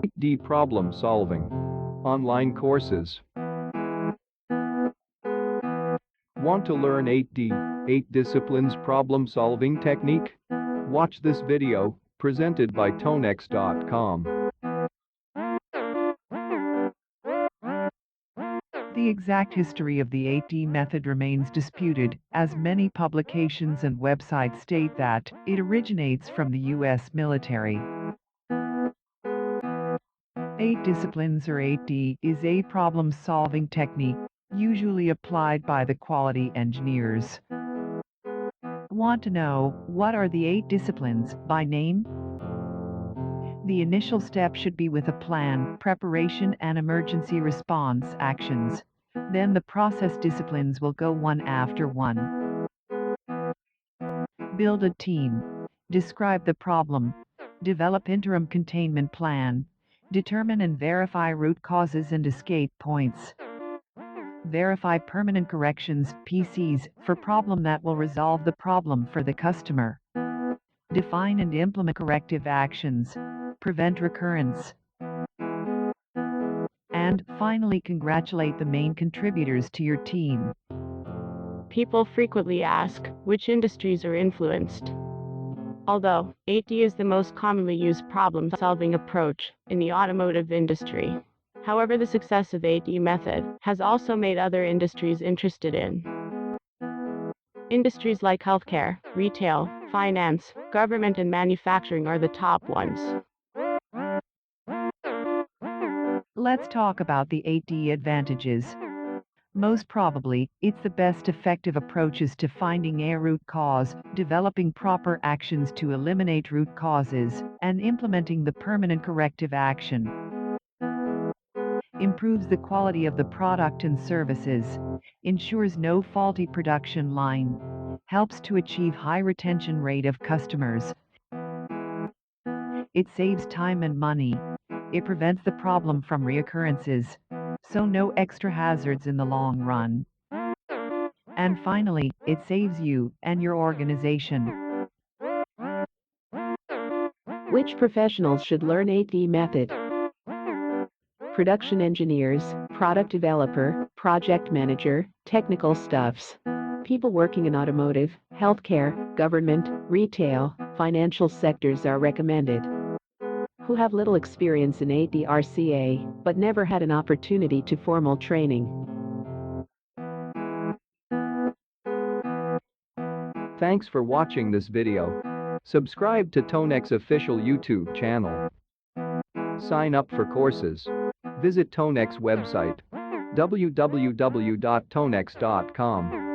8D problem solving. Online courses. Want to learn 8D, 8 disciplines problem solving technique? Watch this video, presented by tonex.com. The exact history of the 8D method remains disputed, as many publications and websites state that it originates from the U.S. military. 8 disciplines or 8D is a problem-solving technique usually applied by the quality engineers. Want to know what are the 8 disciplines by name? The initial step should be with a plan, preparation, and emergency response actions. Then the process disciplines will go one after one. Build a team. Describe the problem. Develop interim containment plan. Determine and verify root causes and escape points. Verify permanent corrections, PCs, for problem that will resolve the problem for the customer. Define and implement corrective actions. Prevent recurrence. And finally, congratulate the main contributors to your team. People frequently ask which industries are influenced. Although 8D is the most commonly used problem-solving approach in the automotive industry, however, the success of 8D method has also made other industries interested in. Industries like healthcare, retail, finance, government, and manufacturing are the top ones. Let's talk about the 8D advantages. Most probably, it's the best effective approaches to finding a root cause, developing proper actions to eliminate root causes, and implementing the permanent corrective action. Improves the quality of the product and services, ensures no faulty production line, helps to achieve high retention rate of customers. It saves time and money. It prevents the problem from reoccurrences, so no extra hazards in the long run. And finally, it saves you and your organization. Which professionals should learn 8D method? Production engineers, product developer, project manager, technical staffs. People working in automotive, healthcare, government, retail, financial sectors are recommended. Who have little experience in 8D RCA but never had an opportunity to formal training. Thanks for watching this video. Subscribe to Tonex official YouTube channel. Sign up for courses. Visit Tonex website www.tonex.com.